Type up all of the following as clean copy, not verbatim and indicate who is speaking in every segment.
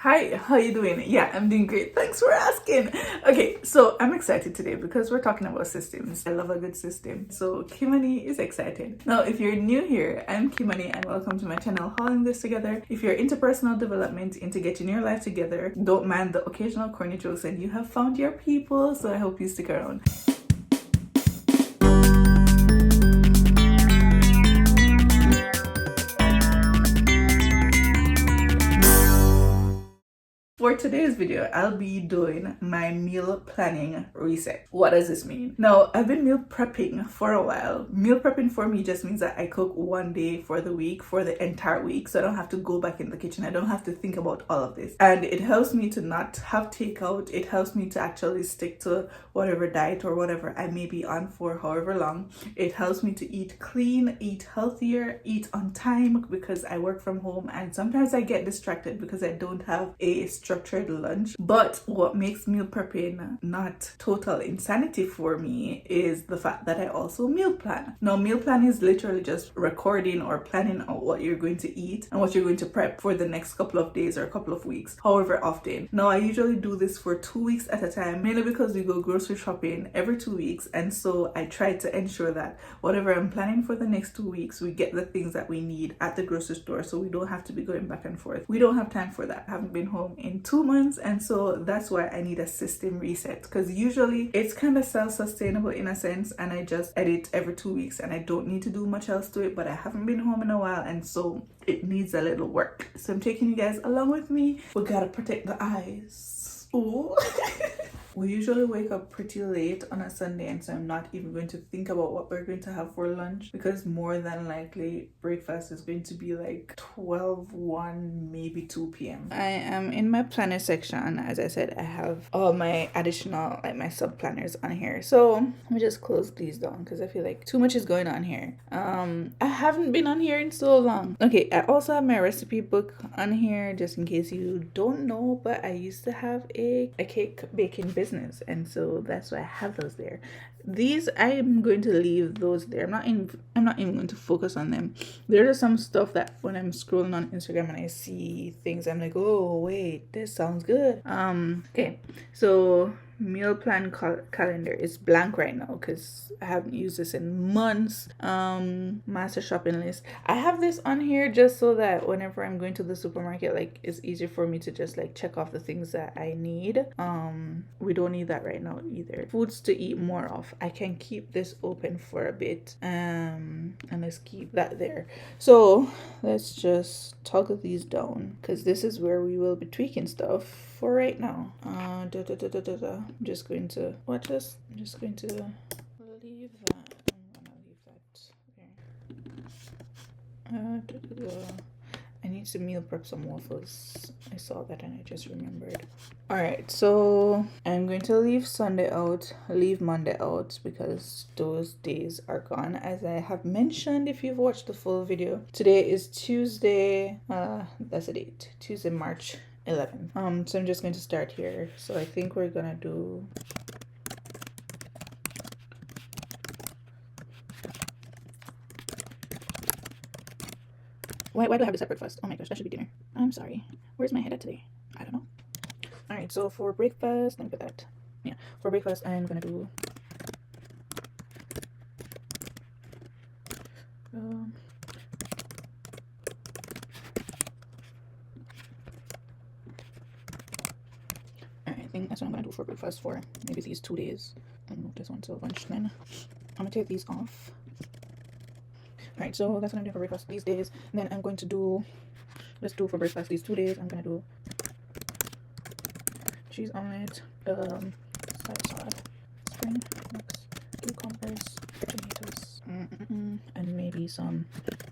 Speaker 1: Hi, how you doing? Yeah, I'm doing great. Thanks for asking. Okay, so I'm excited today because we're talking about systems. I love a good system. So Kimani is excited. Now, if you're new here, I'm Kimani and welcome to my channel, Hauling This Together. If you're into personal development, into getting your life together, don't mind the occasional corny jokes, and you have found your people, so I hope you stick around. For today's video, I'll be doing my meal planning reset. What does this mean? Now, I've been meal prepping for a while. Meal prepping for me just means that I cook one day for the week, for the entire week, so I don't have to go back in the kitchen. I don't have to think about all of this. And it helps me to not have takeout. It helps me to actually stick to whatever diet or whatever I may be on for however long. It helps me to eat clean, eat healthier, eat on time because I work from home and sometimes I get distracted because I don't have a structured lunch. But what makes meal prepping not total insanity for me is the fact that I also meal plan. Now, meal plan is literally just recording or planning out what you're going to eat and what you're going to prep for the next couple of days or a couple of weeks, however often. Now, I usually do this for 2 weeks at a time, mainly because we go grocery shopping every 2 weeks, and so I try to ensure that whatever I'm planning for the next 2 weeks, we get the things that we need at the grocery store, so we don't have to be going back and forth. We don't have time for that. I haven't been home in 2 months, and so that's why I need a system reset, because usually it's kind of self-sustainable in a sense, and I just edit every 2 weeks and I don't need to do much else to it. But I haven't been home in a while, and so it needs a little work, so I'm taking you guys along with me. We gotta protect the eyes. Ooh. We usually wake up pretty late on a Sunday, and so I'm not even going to think about what we're going to have for lunch, because more than likely breakfast is going to be like 12, 1, maybe 2 p.m. I am in my planner section. As I said, I have all my additional, like my sub planners on here. So let me just close these down because I feel like too much is going on here. I haven't been on here in so long. Okay, I also have my recipe book on here just in case you don't know, but I used to have a cake baking business, and so that's why I have those there. These, I'm going to leave those there. I'm not even going to focus on them. There are some stuff that when I'm scrolling on Instagram and I see things, I'm like, oh wait, this sounds good. Okay, so meal plan calendar is blank right now because I haven't used this in months. Master shopping list, I have this on here just so that whenever I'm going to the supermarket, like, it's easier for me to just like check off the things that I need. We don't need that right now either. Foods to eat more of, I can keep this open for a bit, and let's keep that there. So let's just toggle these down because this is where we will be tweaking stuff for right now. I'm just going to watch this. I'm just going to leave that. I'm gonna leave that there. I need to meal prep some waffles. I saw that and I just remembered. Alright, so I'm going to leave Sunday out, leave Monday out because those days are gone, as I have mentioned if you've watched the full video. Today is Tuesday, that's the date, Tuesday, March 11. So I'm just going to start here. So I think we're gonna do Why do I have this at breakfast? Oh my gosh, that should be dinner. I'm sorry. Where's my head at today? I don't know. Alright, so for breakfast, let me put that. Yeah, for breakfast, I'm gonna do I think that's what I'm gonna do for breakfast for maybe these 2 days. And move this one to lunch then. I'm gonna take these off. Alright, so that's what I'm doing for breakfast these days. And then I'm going to do, let's do for breakfast these 2 days. I'm gonna do cheese omelet, side salad, spring mix, cucumbers, tomatoes, and maybe some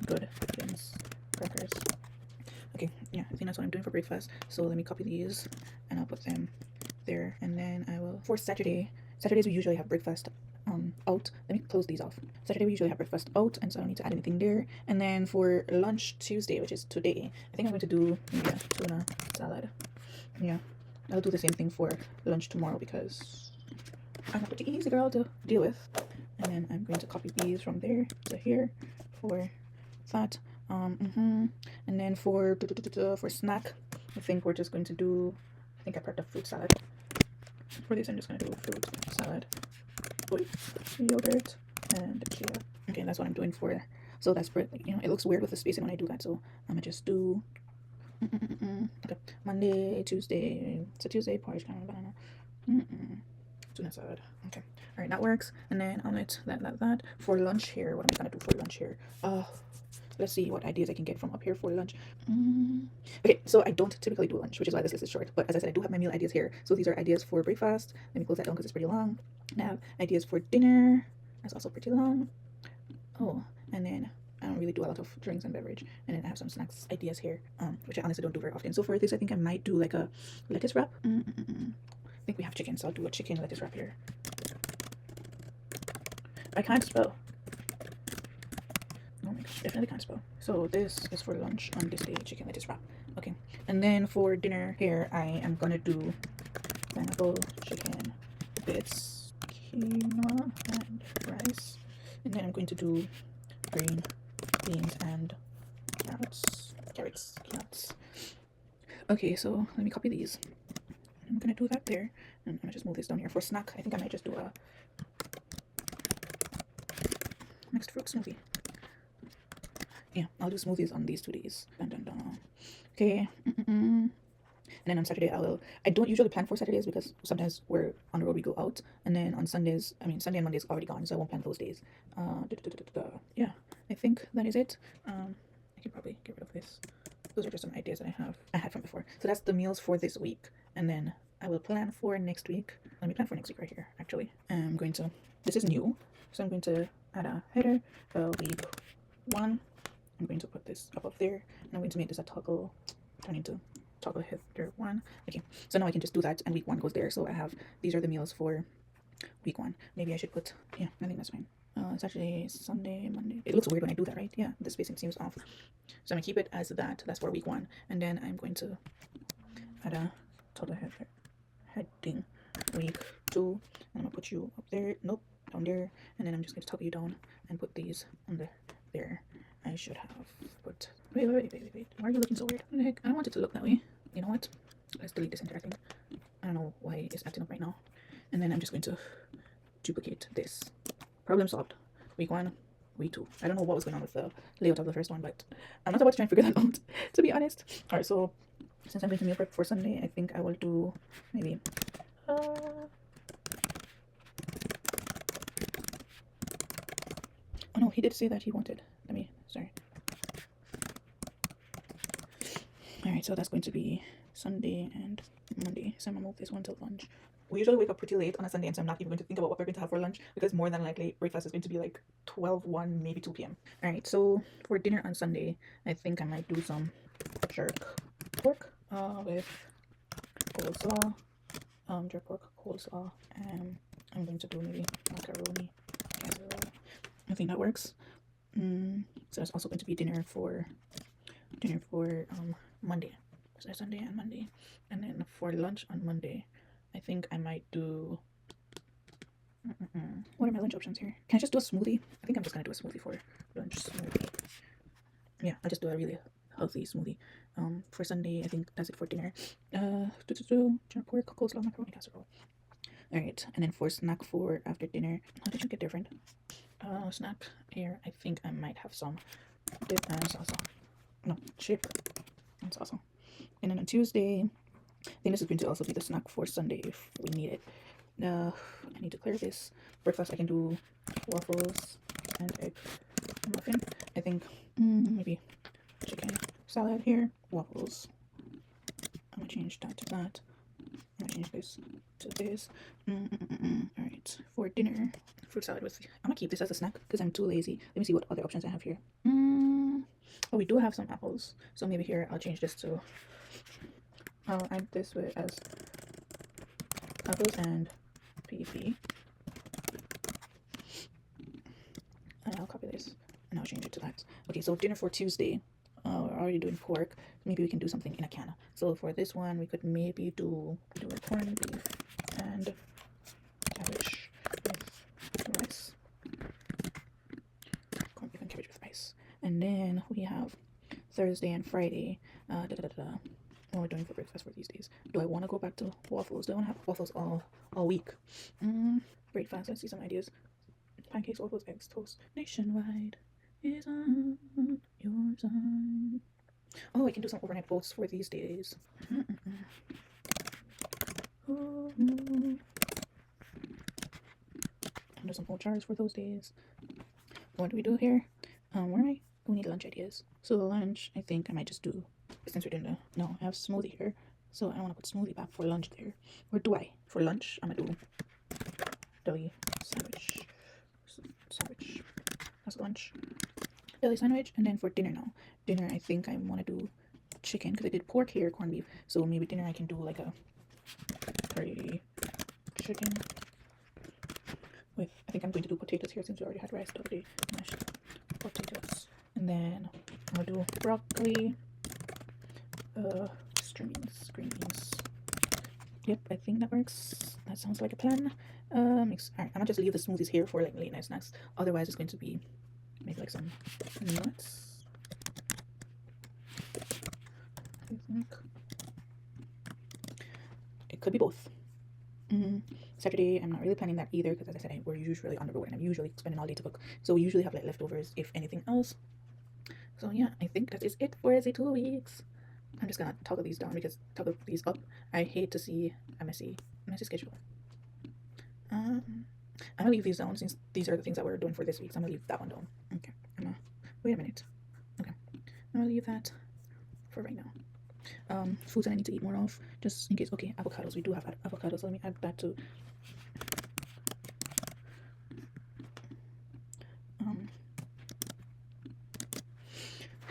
Speaker 1: good Dickens crackers. Okay, yeah, I think that's what I'm doing for breakfast. So let me copy these and I'll put them there. And then I will, for Saturdays we usually have breakfast out. Let me close these off. Saturday we usually have breakfast out, and so I don't need to add anything there. And then for lunch Tuesday, which is today, I think I'm going to do maybe a tuna salad. Yeah, I'll do the same thing for lunch tomorrow because I'm a pretty easy girl to deal with. And then I'm going to copy these from there to here for that. And then for snack, I think we're just going to do, I think I prepped a fruit salad. For this, I'm just going to do fruit salad with yogurt and chia. Okay, that's what I'm doing for, so that's for, you know, it looks weird with the spacing when I do that, so I'm gonna just do okay, Monday, Tuesday, so Tuesday, porridge, banana, tuna salad. Okay, all right, that works. And then omelet, that. For lunch here, what am I gonna do for lunch here? Let's see what ideas I can get from up here for lunch. Okay, so I don't typically do lunch, which is why this list is short. But as I said, I do have my meal ideas here. So these are ideas for breakfast. Let me close that down because it's pretty long. Now, ideas for dinner. That's also pretty long. Oh, and then I don't really do a lot of drinks and beverage. And then I have some snacks ideas here, which I honestly don't do very often. So for this, I think I might do like a lettuce wrap. I think we have chicken, so I'll do a chicken lettuce wrap here. I can't spell. Oh my gosh, definitely can't spell. So this is for lunch on this day, chicken lettuce wrap. Okay, and then for dinner here, I am gonna do pineapple, chicken, bits, quinoa, and rice. And then I'm going to do green beans and carrots. Okay, so let me copy these. I'm gonna do that there, and I'm gonna just move this down here. For snack, I think I might just do a mixed fruit smoothie. Yeah, I'll do smoothies on these 2 days. Dun, dun, dun. Okay. And then on Saturday, I don't usually plan for Saturdays because sometimes we're on the road, we go out. And then on Sundays, Sunday and Monday is already gone, so I won't plan those days. Yeah, I think that is it. I can probably get rid of this. Those are just some ideas that I had from before. So that's the meals for this week. And then I will plan for next week. Let me plan for next week right here, actually. I'm going to, this is new, so I'm going to add a header, week 1. I'm going to put this up there, and I'm going to make this a toggle, turn into toggle header 1. Okay, so now I can just do that, and week 1 goes there. So I have, these are the meals for week 1. Maybe I should put, yeah, I think that's fine. It's actually Sunday, Monday. It looks weird when I do that, right? Yeah, the spacing seems off. So I'm gonna keep it as that. That's for week 1, and then I'm going to add a toggle heading week 2, and I'm gonna put you up there. Nope, down there, and then I'm just going to toggle you down and put these on there. I should have put. Wait. Why are you looking so weird? What the heck? I don't want it to look that way. You know what? Let's delete this entire thing. I don't know why it's acting up right now. And then I'm just going to duplicate this. Problem solved. Week 1, week 2. I don't know what was going on with the layout of the first one, but I'm not about to try and figure that out, to be honest. Alright, so since I'm going to meal prep for Sunday, I think I will do maybe. Oh no, he did say that he wanted. Sorry. Alright, so that's going to be Sunday and Monday. So I'm gonna move this one till lunch. We usually wake up pretty late on a Sunday, and so I'm not even going to think about what we're going to have for lunch because more than likely breakfast is going to be like 12, 1, maybe 2 p.m. Alright, so for dinner on Sunday, I think I might do some jerk pork with coleslaw. Jerk pork, coleslaw, and I'm going to do maybe macaroni casserole. I think that works. So it's also going to be dinner for Monday. So Sunday and Monday, and then for lunch on Monday, I think I might do. What are my lunch options here? Can I just do a smoothie? I think I'm just gonna do a smoothie for lunch. Smoothie. Yeah, I'll just do a really healthy smoothie. For Sunday, I think that's it for dinner. Jerk pork, coleslaw, macaroni casserole. All right, and then for snack for after dinner, how did you get different? Snack here, I think I might have some dip and salsa. No, chip and salsa. And then on Tuesday, I think this is going to also be the snack for Sunday if we need it. I need to clear this. Breakfast, I can do waffles and egg muffin. I think maybe chicken salad here, waffles. I'm gonna change that to that. I'm gonna change this to this. Alright, for dinner, fruit salad with. I'm gonna keep this as a snack because I'm too lazy. Let me see what other options I have here. Oh, we do have some apples, so maybe here I'll change this to. I'll add this with as apples and PP. And I'll copy this and I'll change it to that. Okay, so dinner for Tuesday. We're already doing pork. Maybe we can do something in a can. So for this one, we could maybe do a corned beef and cabbage with rice. Corned beef and cabbage with rice. And then we have Thursday and Friday. What am I doing for breakfast for these days? Do I want to go back to waffles? Do I want to have waffles all week? Breakfast. Let's see some ideas. Pancakes, waffles, eggs, toast. Nationwide is on your side. Oh, I can do some overnight oats for these days. Do some oat jars for those days. What do we do here? Where am I? We need lunch ideas. So lunch, I think I might just do, since we're doing no, I have smoothie here. So I don't want to put smoothie back for lunch there. Or do I? For lunch, I'm gonna do deli sandwich. That's lunch. Deli sandwich. And then for dinner now. Dinner, I think I want to do chicken because I did pork here, corned beef. So maybe dinner I can do like a curry chicken with, I think I'm going to do potatoes here since we already had rice the other day. Mashed potatoes. And then I'll do broccoli, string beans, green beans. Yep, I think that works. That sounds like a plan. Alright, I'm gonna just leave the smoothies here for like late night snacks. Otherwise, it's going to be maybe like some nuts. I think it could be both. Saturday, I'm not really planning that either because, as I said, we're usually on the road and I'm usually spending all day to cook. So we usually have like leftovers, if anything else. So yeah, I think that is it for the 2 weeks. I'm just gonna toggle these down because toggle these up. I hate to see a messy schedule. I'm gonna leave these down since these are the things that we're doing for this week. So I'm gonna leave that one down. Okay. Wait a minute. Okay. I'm gonna leave that for right now. Foods that I need to eat more of, just in case. Okay, avocados. We do have avocados. So let me add that to.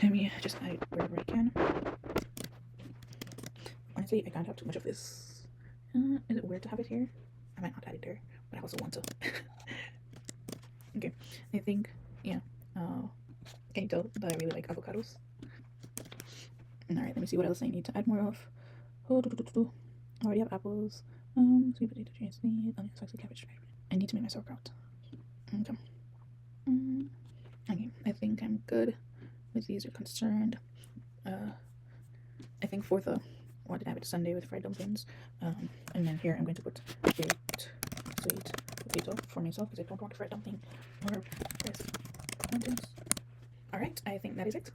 Speaker 1: Let me just add it wherever I can. Honestly, I can't have too much of this. Is it weird to have it here? I might not add it there, but I also want to. Okay, I think, yeah. Can you tell that I really like avocados? Alright, let me see what else I need to add more of. I already have apples. Sweet potato, cheese, onion, salsa, cabbage. I need to make my sauerkraut. Okay. Okay, I think I'm good with these are concerned. I think for the, what did I have it Sunday with fried dumplings. And then here I'm going to put baked sweet potato for myself because I don't want fried dumpling or rice dumplings. Alright, I think that is it.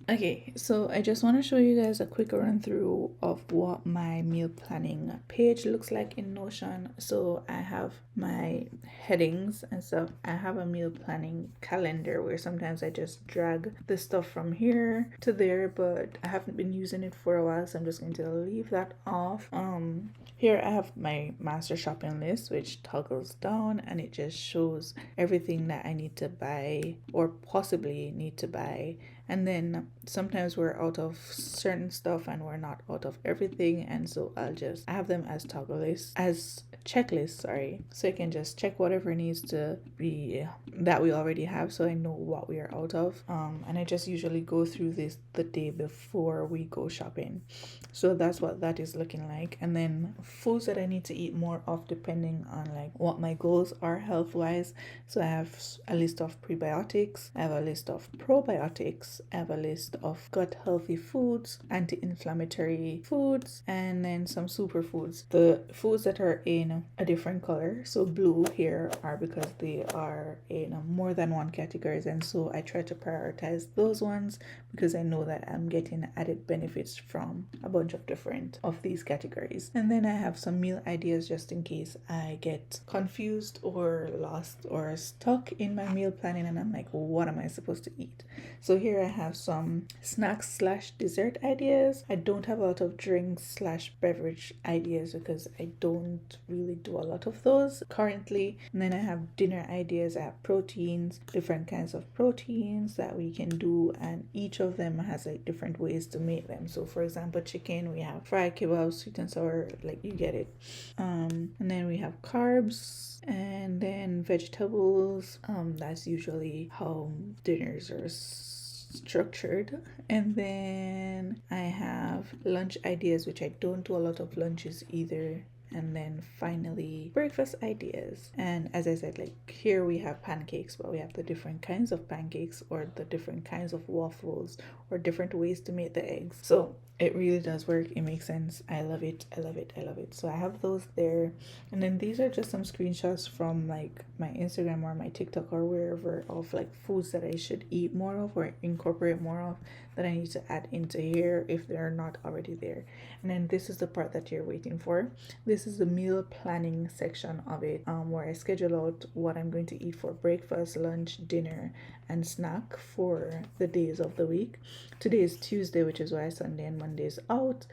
Speaker 1: Okay, so I just want to show you guys a quick run through of what my meal planning page looks like in Notion. So I have my headings and stuff. I have a meal planning calendar where sometimes I just drag the stuff from here to there, but I haven't been using it for a while, so I'm just going to leave that off. Here I have my master shopping list, which toggles down and it just shows everything that I need to buy or possibly need to buy. And then sometimes we're out of certain stuff and we're not out of everything, and so I have them as toggle lists, as checklists, sorry, so I can just check whatever needs to be that we already have, so I know what we are out of. And I just usually go through this the day before we go shopping, so that's what that is looking like. And then foods that I need to eat more of depending on like what my goals are health wise. So I have a list of prebiotics, I have a list of probiotics, I have a list of gut healthy foods, anti-inflammatory foods, and then some superfoods. The foods that are in a different color, so blue here, are because they are in more than one categories, and so I try to prioritize those ones because I know that I'm getting added benefits from a bunch of different of these categories. And then I have some meal ideas just in case I get confused or lost or stuck in my meal planning and I'm like, what am I supposed to eat? So here I have some snacks slash dessert ideas. I don't have a lot of drinks slash beverage ideas because I don't really do a lot of those currently. And then I have dinner ideas. I have proteins, different kinds of proteins that we can do, and each of them has like different ways to make them. So for example, chicken, we have fried kebab, sweet and sour, like you get it. And then we have carbs, and then vegetables. That's usually how dinners are structured. And then I have lunch ideas, which I don't do a lot of lunches either. And then finally breakfast ideas. And as I said, like here we have pancakes, but we have the different kinds of pancakes or the different kinds of waffles or different ways to make the eggs. So It really does work. It makes sense. I love it. I love it. I love it. So I have those there. And then these are just some screenshots from like my Instagram or my TikTok or wherever of like foods that I should eat more of or incorporate more of that I need to add into here if they're not already there. And then this is the part that you're waiting for. This is the meal planning section of it, where I schedule out what I'm going to eat for breakfast, lunch, dinner, and snack for the days of the week. Today is Tuesday, which is why Sunday and Monday is out.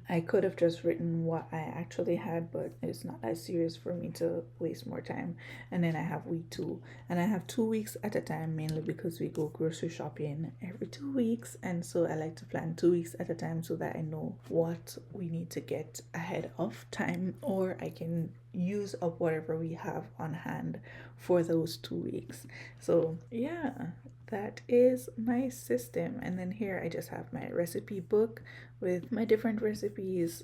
Speaker 1: I could have just written what I actually had, but it's not that serious for me to waste more time. And then I have week 2, and I have 2 weeks at a time, mainly because we go grocery shopping every 2 weeks, and so I like to plan 2 weeks at a time so that I know what we need to get ahead of time, or I can use up whatever we have on hand for those 2 weeks. So yeah, that is my system. And then here I just have my recipe book with my different recipes.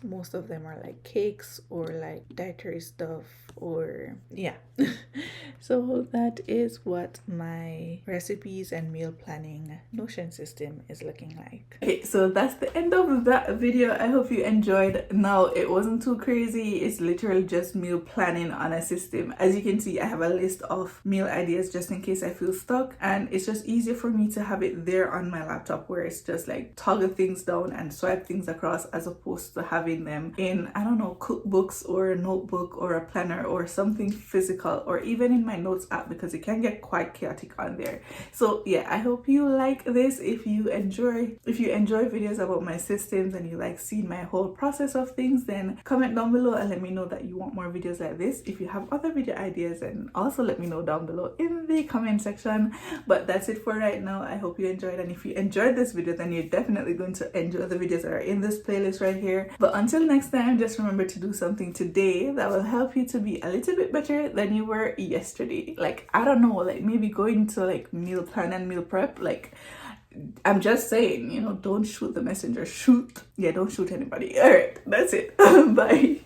Speaker 1: Most of them are like cakes or like dietary stuff, or yeah. So that is what my recipes and meal planning Notion system is looking like. Okay, so that's the end of that video. I hope you enjoyed. Now, it wasn't too crazy. It's literally just meal planning on a system. As you can see, I have a list of meal ideas just in case I feel stuck, and it's just easier for me to have it there on my laptop where it's just like toggle things down and swipe things across, as opposed to having them in, I don't know, cookbooks or a notebook or a planner or something physical, or even in my notes app, because it can get quite chaotic on there. So yeah, I hope you like this. If you enjoy videos about my systems and you like seeing my whole process of things, then comment down below and let me know that you want more videos like this. If you have other video ideas, and also let me know down below in the comment section. But that's it for right now. I hope you enjoyed, and if you enjoyed this video, then you're definitely going to enjoy the videos that are in this playlist right here. But until next time, just remember to do something today that will help you to be a little bit better than you were yesterday. Like, I don't know, like maybe going to like meal plan and meal prep. Like, I'm just saying, don't shoot the messenger. Don't shoot anybody. All right, that's it. Bye.